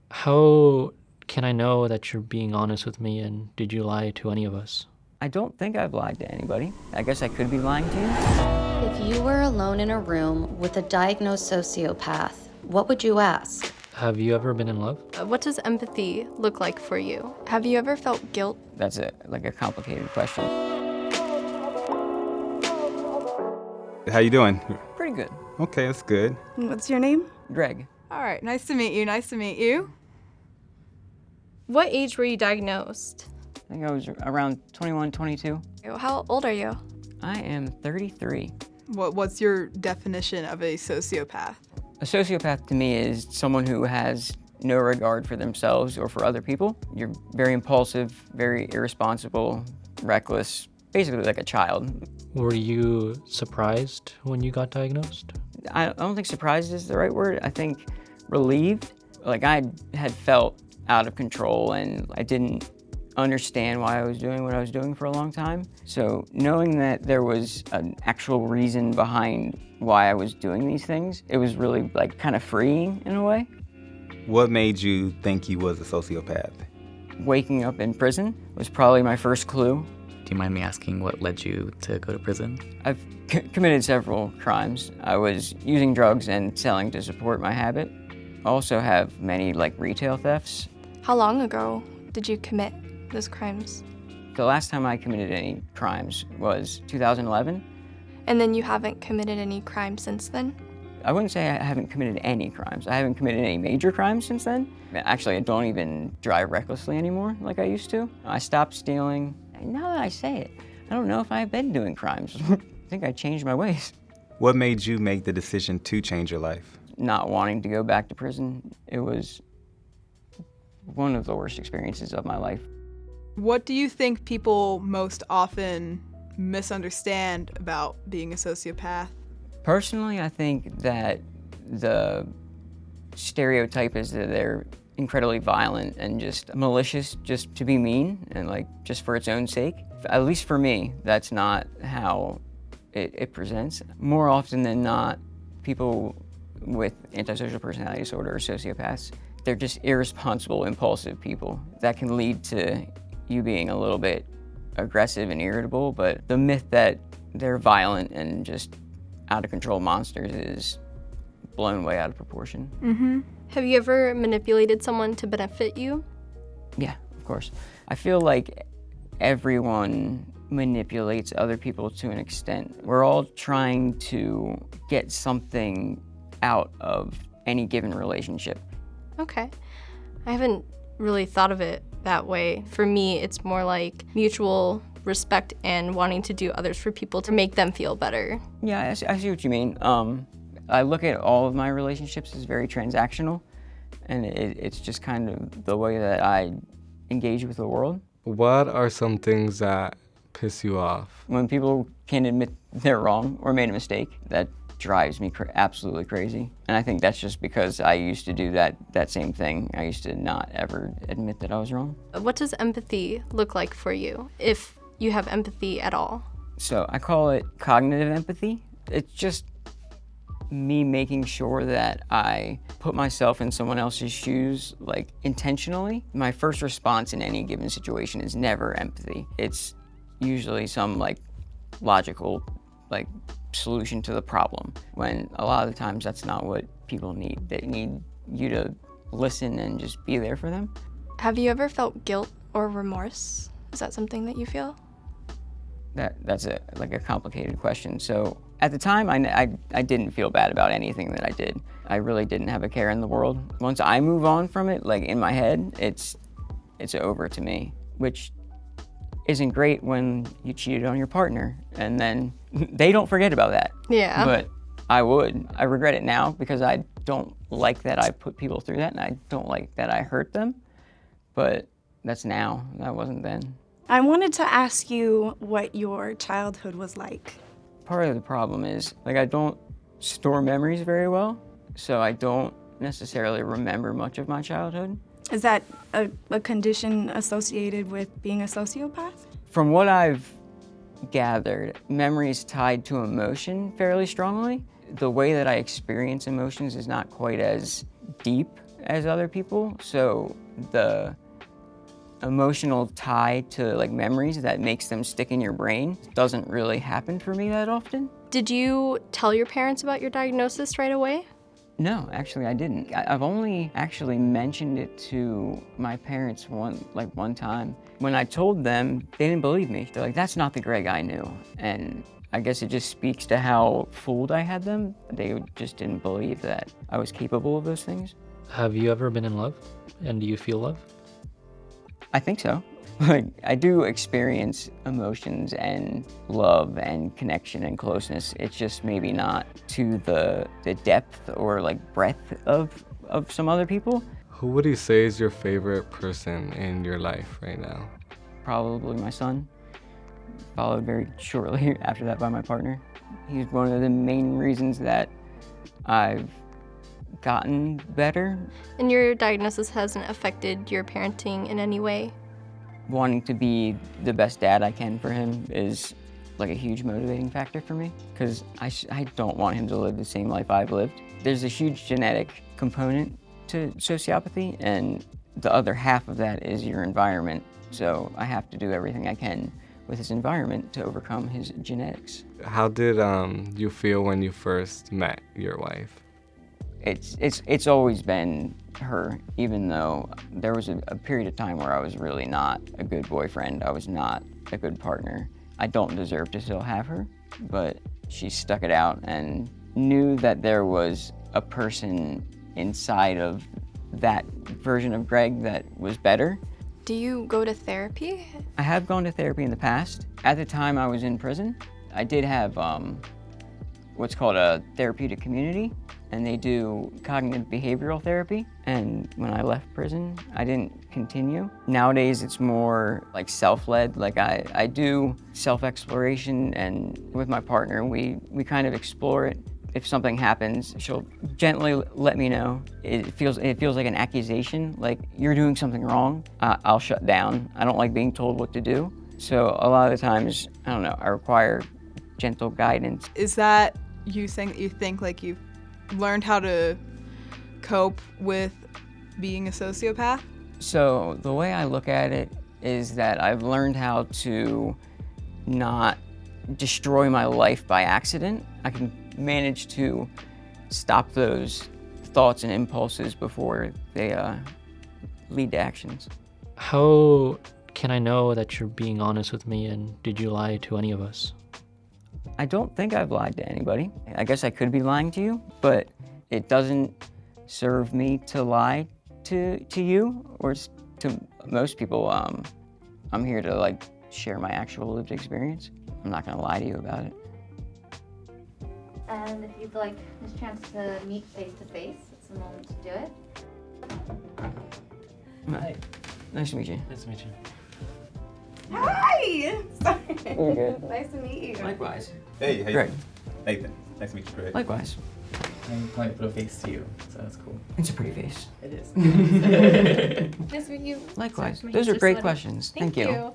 How can I know that you're being honest with me, and did you lie to any of us? I don't think I've lied to anybody. I guess I could be lying to you. If you were alone in a room with a diagnosed sociopath, what would you ask? Have you ever been in love? What does empathy look like for you? Have you ever felt guilt? That's a complicated question. How you doing? Pretty good. Okay, that's good. What's your name? Greg. All right, nice to meet you, nice to meet you. What age were you diagnosed? I think I was around 21, 22. How old are you? I am 33. What's your definition of a sociopath? A sociopath to me is someone who has no regard for themselves or for other people. You're very impulsive, very irresponsible, reckless, basically like a child. Were you surprised when you got diagnosed? I don't think surprised is the right word. I think relieved. Like I had felt out of control and I didn't understand why I was doing what I was doing for a long time. So knowing that there was an actual reason behind why I was doing these things, it was really like kind of freeing in a way. What made you think you was a sociopath? Waking up in prison was probably my first clue. Do you mind me asking what led you to go to prison? I've committed several crimes. I was using drugs and selling to support my habit. I also have many retail thefts. How long ago did you commit those crimes? The last time I committed any crimes was 2011. And then you haven't committed any crimes since then? I wouldn't say I haven't committed any crimes. I haven't committed any major crimes since then. Actually, I don't even drive recklessly anymore like I used to. I stopped stealing. Now that I say it, I don't know if I've been doing crimes. I think I changed my ways. What made you make the decision to change your life? Not wanting to go back to prison. It was one of the worst experiences of my life. What do you think people most often misunderstand about being a sociopath? Personally, I think that the stereotype is that they're incredibly violent and just malicious just to be mean and just for its own sake. At least for me, that's not how it presents. More often than not, people with antisocial personality disorder or sociopaths, they're just irresponsible, impulsive people. That can lead to you being a little bit aggressive and irritable, but the myth that they're violent and just out of control monsters is blown way out of proportion. Mm-hmm. Have you ever manipulated someone to benefit you? Yeah, of course. I feel like everyone manipulates other people to an extent. We're all trying to get something out of any given relationship. Okay. I haven't really thought of it that way. For me, it's more like mutual respect and wanting to do others for people to make them feel better. Yeah, I see what you mean. I look at all of my relationships as very transactional, and it's just kind of the way that I engage with the world. What are some things that piss you off? When people can't admit they're wrong or made a mistake, that drives me absolutely crazy. And I think that's just because I used to do that same thing. I used to not ever admit that I was wrong. What does empathy look like for you, if you have empathy at all? So I call it cognitive empathy. It's just me making sure that I put myself in someone else's shoes, intentionally. My first response in any given situation is never empathy. It's usually some logical solution to the problem, when a lot of the times that's not what people need. They need you to listen and just be there for them. Have you ever felt guilt or remorse? Is that something that you feel? That's a complicated question. So at the time, I didn't feel bad about anything that I did. I really didn't have a care in the world. Once I move on from it, in my head, it's over to me, which isn't great when you cheated on your partner and then they don't forget about that. Yeah. But I would. I regret it now because I don't like that I put people through that and I don't like that I hurt them. But that's now. That wasn't then. I wanted to ask you what your childhood was like. Part of the problem is, I don't store memories very well, so I don't necessarily remember much of my childhood. Is that a condition associated with being a sociopath? From what I've gathered, memory is tied to emotion fairly strongly. The way that I experience emotions is not quite as deep as other people, so the emotional tie to like memories that makes them stick in your brain doesn't really happen for me that often. Did you tell your parents about your diagnosis right away? No, actually I didn't. I've only actually mentioned it to my parents one time. When I told them, they didn't believe me. They're like, that's not the Greg I knew. And I guess it just speaks to how fooled I had them. They just didn't believe that I was capable of those things. Have you ever been in love? And do you feel love? I think so. Like, I do experience emotions and love and connection and closeness. It's just maybe not to the depth or like breadth of some other people. Who would you say is your favorite person in your life right now? Probably my son, followed very shortly after that by my partner. He's one of the main reasons that I've gotten better. And your diagnosis hasn't affected your parenting in any way? Wanting to be the best dad I can for him is like a huge motivating factor for me, because I don't want him to live the same life I've lived. There's a huge genetic component to sociopathy, and the other half of that is your environment. So I have to do everything I can with his environment to overcome his genetics. How did you feel when you first met your wife? It's always been her, even though there was a period of time where I was really not a good boyfriend. I was not a good partner. I don't deserve to still have her, but she stuck it out and knew that there was a person inside of that version of Greg that was better. Do you go to therapy? I have gone to therapy in the past. At the time I was in prison, I did have what's called a therapeutic community, and they do cognitive behavioral therapy. And when I left prison, I didn't continue. Nowadays, it's more like self-led. Like I do self-exploration, and with my partner, we kind of explore it. If something happens, she'll gently let me know. It feels like an accusation, like you're doing something wrong. I'll shut down. I don't like being told what to do. So a lot of the times, I don't know, I require gentle guidance. Is that you saying that you think like you've learned how to cope with being a sociopath? So the way I look at it is that I've learned how to not destroy my life by accident. I can manage to stop those thoughts and impulses before they lead to actions. How can I know that you're being honest with me, and did you lie to any of us? I don't think I've lied to anybody. I guess I could be lying to you, but it doesn't serve me to lie to you or to most people. I'm here to like share my actual lived experience. I'm not gonna lie to you about it. And if you'd like this chance to meet face to face, it's the moment to do it. Hi. Nice to meet you. Nice to meet you. Hi! Sorry. You're good. Nice to meet you. Likewise. Hey, Greg. Nathan. Nice to meet you, Greg. Likewise. I'm going to put a face to you, so that's cool. It's a pretty face. It is. Nice to meet you. Likewise. Sorry, my Those are hands great sweaty. questions. Thank you.